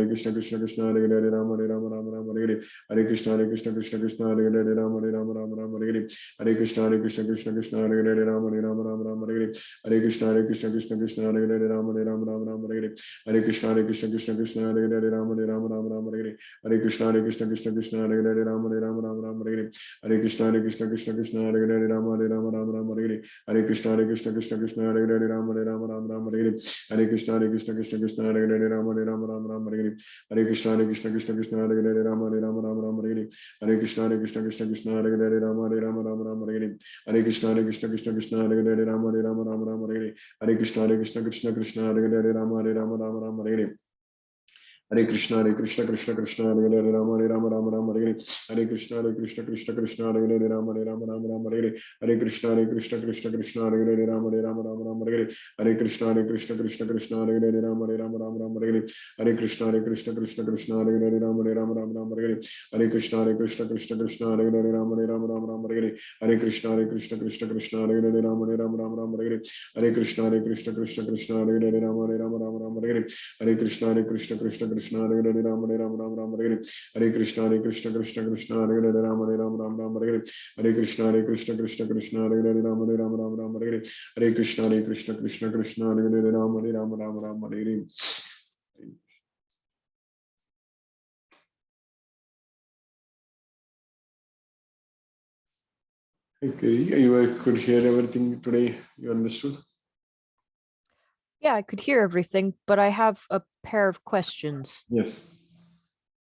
Krishna, Hare Hare, Rama Rama, Hare Hare. Hare Krishna, Krishna, Hare Hare, Rama Rama, Hare Hare. Hare Krishna, Krishna, Hare Hare, Rama Rama, Hare Hare. Hare Krishna, Krishna, Hare Hare, Rama Rama, Hare Hare. Hare Krishna, Krishna, Hare Hare, Rama Rama, Hare Hare. Hare Krishna, Krishna, Hare Hare, Rama Rama, Hare Hare. Hare Krishna, Krishna, Hare Hare, Rama Rama, Hare Hare. Hare Krishna, Krishna, Hare Hare, Rama Rama, Hare Hare. Hare Krishna, Krishna, Hare Hare, Rama Rama, Hare Hare. Hare Krishna, Krishna, Hare Hare, Rama Rama, Hare Hare. Hare Krishna, Krishna, Hare Hare, Rama Rama, Hare Hare. Hare Krishna, Krishna, Hare Hare, Rama Rama, Hare Hare. Hare Krishna, Krishna, Hare Hare, Rama Rama, Hare Hare. Hare Krishna, Krishna, Hare Hare, Rama Rama, Hare Hare. Hare Krishna, Krishna, Hare Hare, Rama Rama, Hare Hare. Hare Krishna, Krishna, Hare Hare, Rama Rama, Hare Hare. Hare Krishna, Krishna, Hare Hare, Rama Rama, Hare Hare. Hare Krishna, Krishna, Hare Hare, Rama Rama, Hare Hare. Hare Krishna, Krishna, Hare Hare, Rama Rama, Hare Hare. Hare Krishna, Krishna, Hare Hare, Rama Rama, Hare Hare. Hare Krishna, Krishna, Hare Hare, Rama Rama, Hare Hare. Hare Krishna, Krishna, Hare Hare, Rama Rama, Hare Hare. Hare Krishna, Krishna, Hare Hare, Rama Rama, Hare Hare. Okay, you could hear everything today. You understood? Yeah, I could hear everything, but I have a pair of questions. Yes.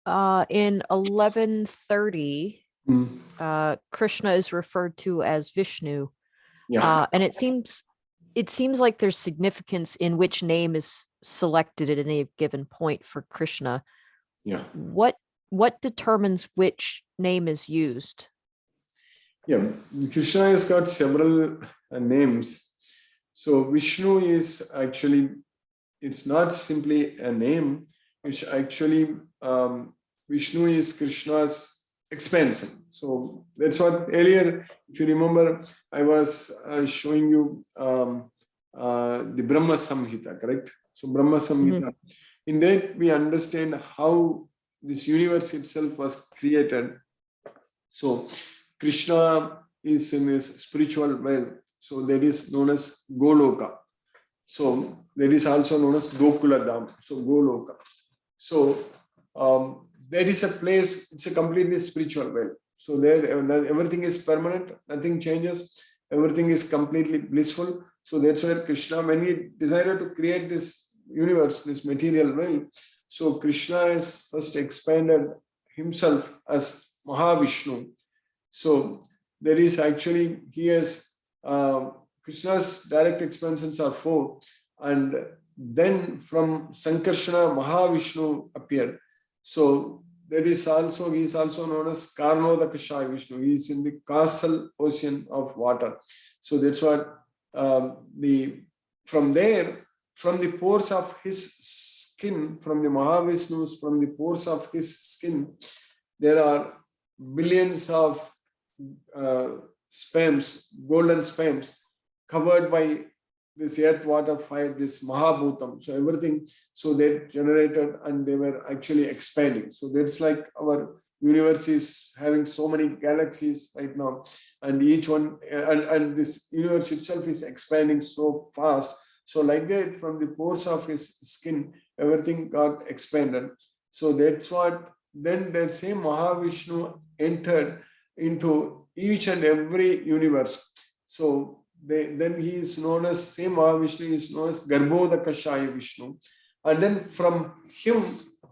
In 1130, Mm. Krishna is referred to as Vishnu, Yeah. and it seems like there's significance in which name is selected at any given point for Krishna. Yeah. What determines which name is used? Yeah, Krishna has got several names. So Vishnu is actually, it's not simply a name. It's actually, Vishnu is Krishna's expansion. So that's what earlier, if you remember, I was showing you the Brahma Samhita, correct? So Brahma Samhita, in that we understand how this universe itself was created. So Krishna is in his spiritual realm. So that is known as Goloka. So that is also known as Gokula Dham. So Goloka. So that is a place, it's a completely spiritual realm. So there everything is permanent, nothing changes, everything is completely blissful. So that's why Krishna, when he decided to create this universe, this material realm, so Krishna has first expanded himself as Mahavishnu. So there is actually, he has, Krishna's direct expansions are 4. And then from Sankarshana, Mahavishnu appeared. So that is also, he is also known as Karnodakashaya Vishnu. He is in the causal ocean of water. So that's what from there, from the pores of his skin, from the Mahavishnu's, from the pores of his skin, there are billions of sperms, golden sperms, covered by this earth, water, fire, this Mahabhutam. So everything, so they generated and they were actually expanding. So that's like our universe is having so many galaxies right now, and each one, and this universe itself is expanding so fast. So like that, from the pores of his skin, everything got expanded. So that's what, then that same Mahavishnu entered into each and every universe. So then he is known as, same Mahavishnu is known as Garbhodakashaya Vishnu. And then from him,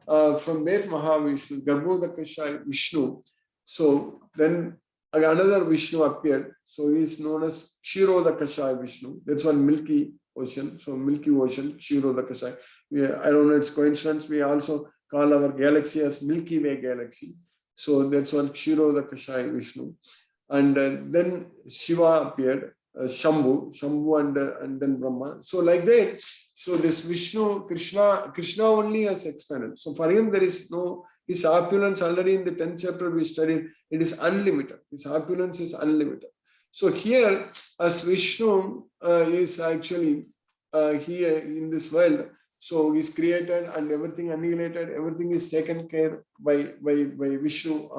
from that Mahavishnu, Garbhodakashaya Vishnu, so then another Vishnu appeared. So he is known as Kshirodakashaya Vishnu. That's one Milky Ocean. So Milky Ocean, Kshirodakashaya. I don't know, it's coincidence. We also call our galaxy as Milky Way galaxy. So that's one Kshirodakashaya Vishnu. And then Shiva appeared, Shambhu and then Brahma. So like that, so this Vishnu, Krishna only has expanded. So for him, there is no, his opulence already in the 10th chapter we studied, it is unlimited. His opulence is unlimited. So here, as Vishnu is actually here in this world, so he's created and everything annihilated, everything is taken care by Vishnu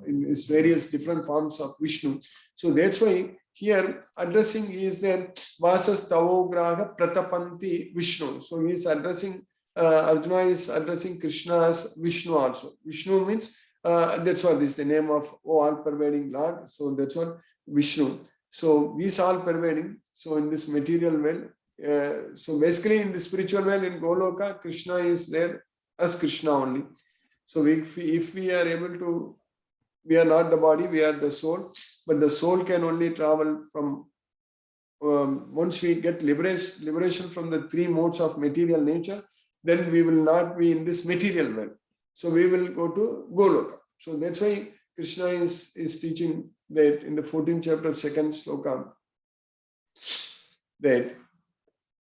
in his various different forms of Vishnu. So that's why here addressing, he is there, Vasas Tavograha Pratapanti Vishnu. So he is addressing, Arjuna is addressing Krishna as Vishnu also. Vishnu means, that's what is the name of all-pervading Lord. So that's what Vishnu. So he is all-pervading. So in this material world, so basically in the spiritual world in Goloka, Krishna is there as Krishna only. So if we are able to, we are not the body, we are the soul, but the soul can only travel from, once we get liberation from the three modes of material nature, then we will not be in this material world. So we will go to Goloka. So that's why Krishna is teaching that in the 14th chapter, 2nd sloka, that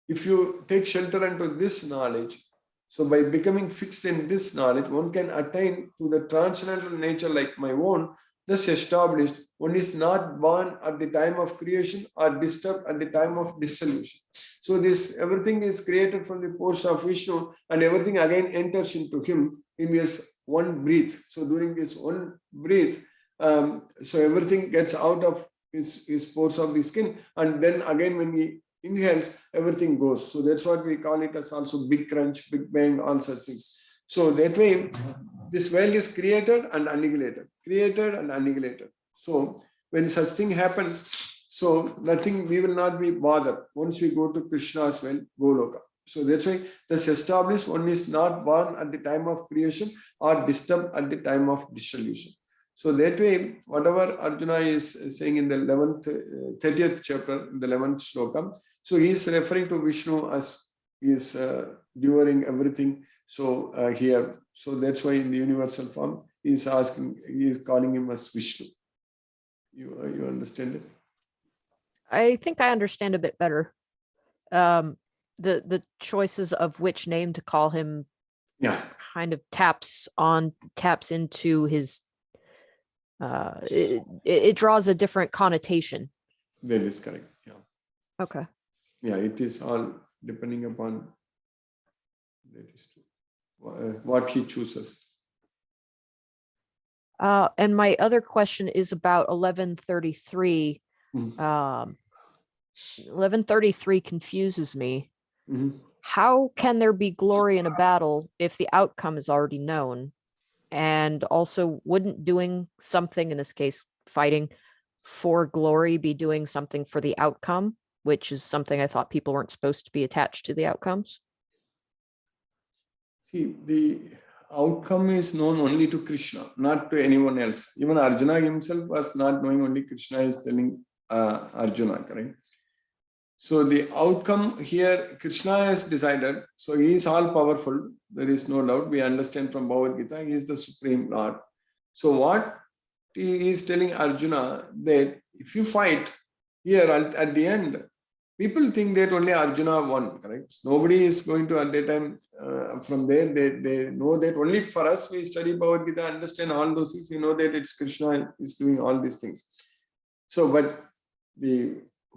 if you take shelter into this knowledge, so by becoming fixed in this knowledge, one can attain to the transcendental nature like my own, thus established. One is not born at the time of creation or disturbed at the time of dissolution. So this, everything is created from the pores of Vishnu, and everything again enters into him in his one breath. So during this one breath, so everything gets out of his pores of the skin, and then again when he inhales, everything goes. So that's what we call it as also big crunch, big bang, all such things. So that way, this world is created and annihilated, created and annihilated. So when such thing happens, so nothing, we will not be bothered once we go to Krishna's well, Goloka. So that's why this established, one is not born at the time of creation or disturbed at the time of dissolution. So that way, whatever Arjuna is saying in the 30th chapter, in the 11th sloka, so he is referring to Vishnu as he is devouring everything. So here, so that's why in the universal form, he is asking, he is calling him as Vishnu. You understand it? I think I understand a bit better. The choices of which name to call him, yeah, kind of taps into his. It draws a different connotation. That is correct. Yeah. Okay. Yeah, it is all depending upon that is what he chooses. And my other question is about 1133. 1133 confuses me. How can there be glory in a battle if the outcome is already known? And also, wouldn't doing something, in this case, fighting for glory, be doing something for the outcome, which is something I thought people weren't supposed to be attached to the outcomes? See, the outcome is known only to Krishna, not to anyone else. Even Arjuna himself was not knowing, only Krishna is telling Arjuna, correct? So the outcome here, Krishna has decided. So he is all powerful. There is no doubt. We understand from Bhagavad Gita, he is the Supreme Lord. So what he is telling Arjuna, that if you fight here at the end, people think that only Arjuna won, correct? Nobody is going to, at that time, from there, they know that only for us, we study Bhagavad Gita, understand all those things, we know that it's Krishna is doing all these things. So, but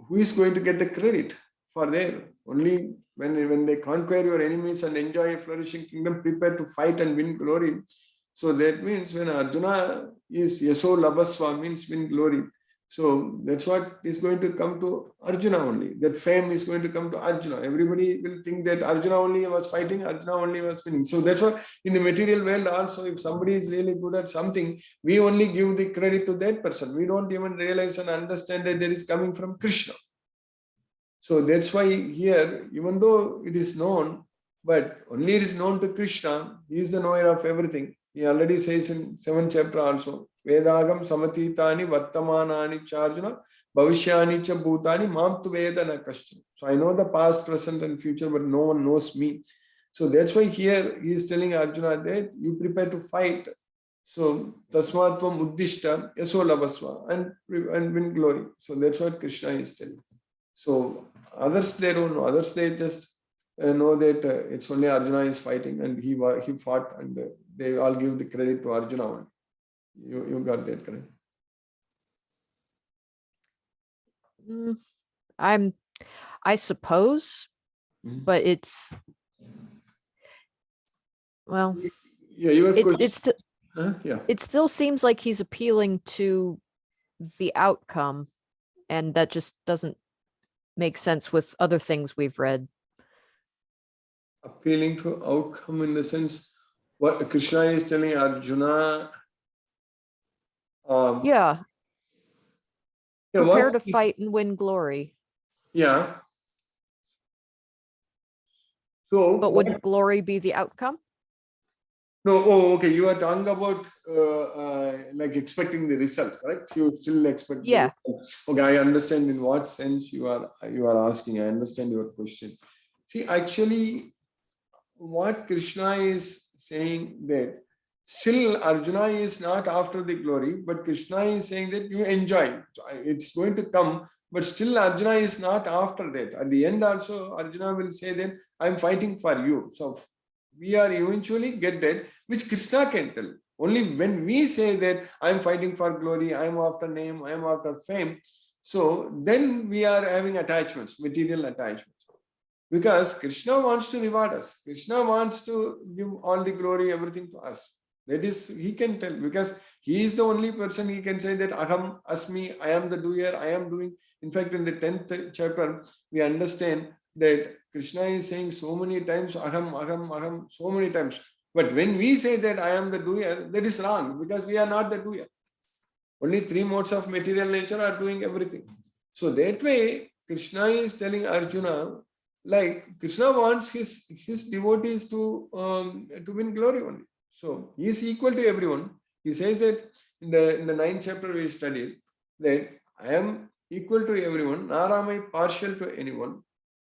who is going to get the credit for there. Only when they conquer your enemies and enjoy a flourishing kingdom, prepare to fight and win glory. So that means when Arjuna is Yaso Labasva, means win glory. So that's what is going to come to Arjuna only. That fame is going to come to Arjuna. Everybody will think that Arjuna only was fighting, Arjuna only was winning. So that's what in the material world also, if somebody is really good at something, we only give the credit to that person. We don't even realize and understand that it is coming from Krishna. So that's why here, even though it is known, but only it is known to Krishna, he is the knower of everything. He already says in 7th chapter also, Vedagam samatitani vartamanani charjuna bhavishyani cha bhutani mam tu vedana kashchan. So I know the past, present and future, but no one knows me. So that's why here he is telling Arjuna that you prepare to fight. So tasmatvam uddishta yaso labasva and win glory. So that's what Krishna is telling. So others, they don't know. Others, they just know that it's only Arjuna is fighting and he fought, and they all give the credit to Arjuna only. You got that correct? I suppose, but it's, well, yeah, it still seems like he's appealing to the outcome, and that just doesn't make sense with other things we've read. Appealing to outcome in the sense what Krishna is telling Arjuna. Yeah. Prepare to fight and win glory. Yeah. So, but wouldn't glory be the outcome? No, okay. You are talking about like expecting the results, correct? You still expect. Yeah. Okay, I understand in what sense you are asking. I understand your question. See, actually, what Krishna is saying that still Arjuna is not after the glory, but Krishna is saying that you enjoy. It's going to come, but still Arjuna is not after that. At the end also, Arjuna will say that I'm fighting for you. So we are eventually get that, which Krishna can tell. Only when we say that I'm fighting for glory, I'm after name, I'm after fame, so then we are having attachments, material attachments. Because Krishna wants to reward us. Krishna wants to give all the glory, everything to us. That is, he can tell, because he is the only person he can say that Aham, Asmi, I am the doer, I am doing. In fact, in the 10th chapter, we understand that Krishna is saying so many times, Aham, Aham, Aham, so many times. But when we say that I am the doer, that is wrong, because we are not the doer. Only 3 modes of material nature are doing everything. So that way, Krishna is telling Arjuna, like Krishna wants his devotees to win glory only. So he is equal to everyone. He says that in the 9th chapter we studied that I am equal to everyone, nor am I partial to anyone.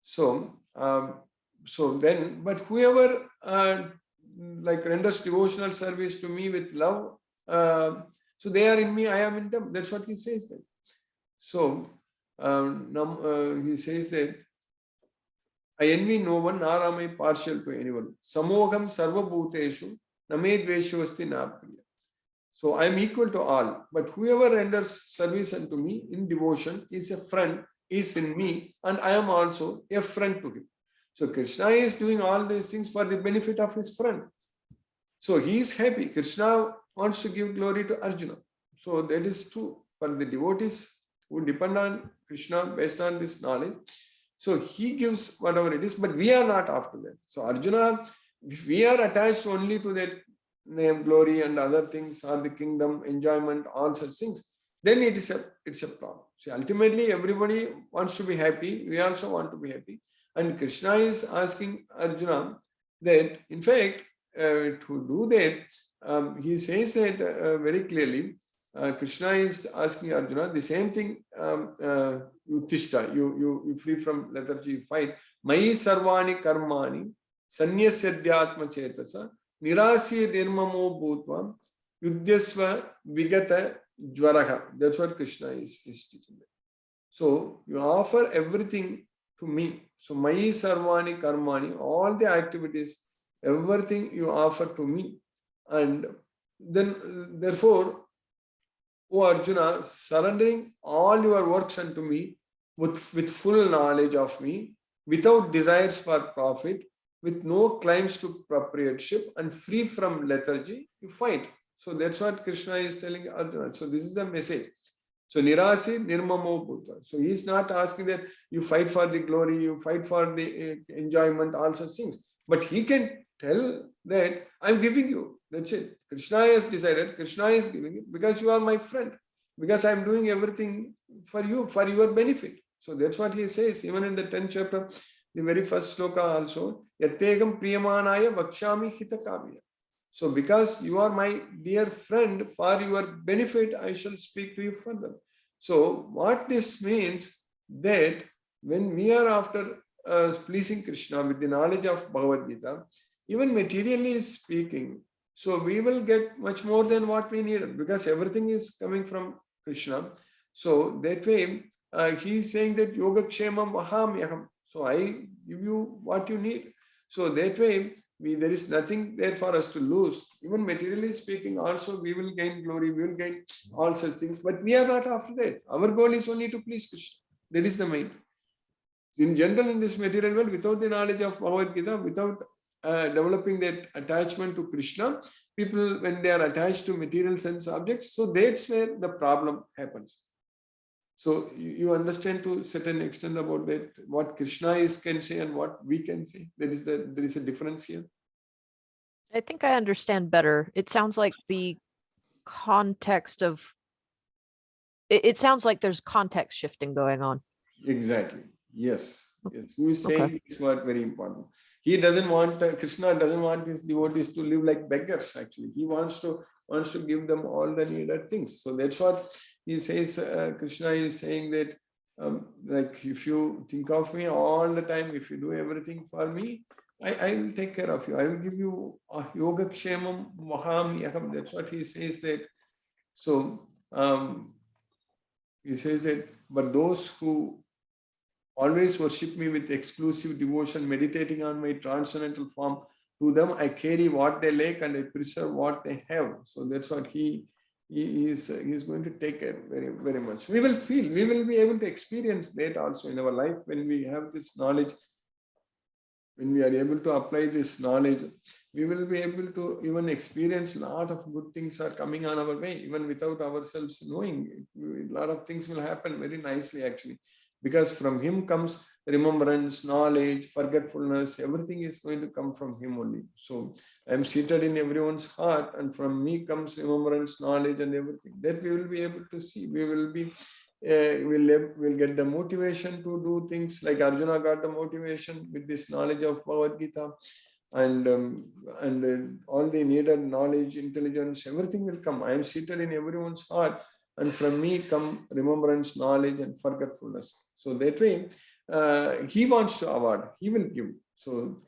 So then, but whoever like renders devotional service to me with love, so they are in me, I am in them. That's what he says then. So he says that I envy no one, nor am I partial to anyone. Samoham sarva bhuteshu, name dvesho asti na priya. So I am equal to all, but whoever renders service unto me in devotion is a friend, is in me, and I am also a friend to him. So Krishna is doing all these things for the benefit of his friend. So he is happy. Krishna wants to give glory to Arjuna. So that is true for the devotees who depend on Krishna based on this knowledge. So he gives whatever it is, but we are not after that. So Arjuna, if we are attached only to that name, glory and other things, or the kingdom, enjoyment, all such things, then it's a problem. See, ultimately everybody wants to be happy. We also want to be happy. And Krishna is asking Arjuna that, in fact, to do that, he says that very clearly. Krishna is asking Arjuna the same thing. Uttishta, you free from lethargy, fight. Mai sarvani karmani sanyasyadhyatma chetasa nirasya dirmamo bhutva yudyasva vigata jvaraha. That's what Krishna is teaching. So you offer everything to me. So mai sarvani karmani, all the activities, everything you offer to me, and then therefore, O Arjuna, surrendering all your works unto me with full knowledge of me, without desires for profit, with no claims to proprietorship, and free from lethargy, you fight. So that's what Krishna is telling Arjuna. So this is the message. So nirasi nirmamo bhuta. So he's not asking that you fight for the glory, you fight for the enjoyment, all such things. But he can tell that I'm giving you. That's it. Krishna has decided, Krishna is giving it because you are my friend. Because I'm doing everything for you, for your benefit. So that's what he says, even in the 10th chapter, the very first sloka also, Yategam priyamanaya vakshami hitakavya. So because you are my dear friend, for your benefit, I shall speak to you further. So what this means, that when we are after pleasing Krishna with the knowledge of Bhagavad Gita, even materially speaking, so we will get much more than what we need, because everything is coming from Krishna. So that way, he is saying that yoga kshemam vahamyaham. So I give you what you need. So that way, there is nothing there for us to lose. Even materially speaking, also we will gain glory, we will gain all such things. But we are not after that. Our goal is only to please Krishna. That is the main. In general, in this material world, without the knowledge of Bhagavad Gita, without developing that attachment to Krishna, people, when they are attached to material sense objects, so that's where the problem happens. So you understand to a certain extent about that, what Krishna can say and what we can say. There is a difference here. I think I understand better. It sounds like the context of it sounds like there's context shifting going on. Exactly. Yes. Yes. Who is saying this was very important. He doesn't want Krishna doesn't want his devotees to live like beggars. Actually, he wants to give them all the needed things. So that's what he says. Krishna is saying that, like, if you think of me all the time, if you do everything for me, I will take care of you. I will give you yoga kshemam maham yaham. That's what he says that. So he says that, but those who always worship me with exclusive devotion, meditating on my transcendental form, to them I carry what they lack and I preserve what they have. So that's what he is going to take care very, very much. We will be able to experience that also in our life when we have this knowledge. When we are able to apply this knowledge, we will be able to even experience a lot of good things are coming on our way, even without ourselves knowing. A lot of things will happen very nicely, actually, because from him comes remembrance, knowledge, forgetfulness. Everything is going to come from him only. So I am seated in everyone's heart, and from me comes remembrance, knowledge, and everything. That we will be able to see. We will be we'll get the motivation to do things, like Arjuna got the motivation with this knowledge of Bhagavad Gita, and all the needed knowledge, intelligence, everything will come. I am seated in everyone's heart, and from me come remembrance, knowledge, and forgetfulness. So that way, he wants to award, he will give. So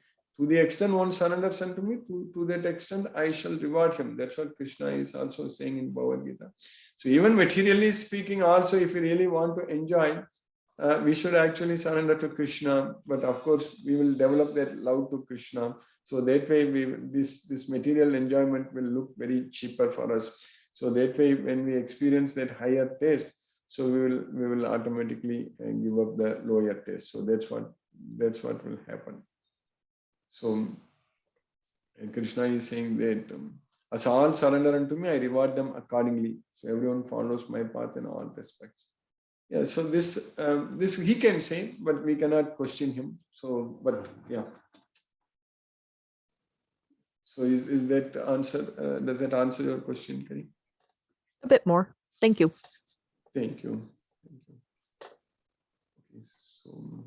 to the extent one surrenders unto me, to that extent I shall reward him. That's what Krishna is also saying in Bhagavad Gita. So even materially speaking, also, if we really want to enjoy, we should actually surrender to Krishna. But of course, we will develop that love to Krishna. So that way, this material enjoyment will look very cheaper for us. So that way, when we experience that higher taste, so we will automatically give up the lower taste. So that's what will happen. So Krishna is saying that, as all surrender unto me, I reward them accordingly. So everyone follows my path in all respects. Yeah. So this he can say, but we cannot question him. So, but yeah. So is that answer? Does that answer your question, Kari? A bit more. Thank you. Thank you. Thank you. Okay. So.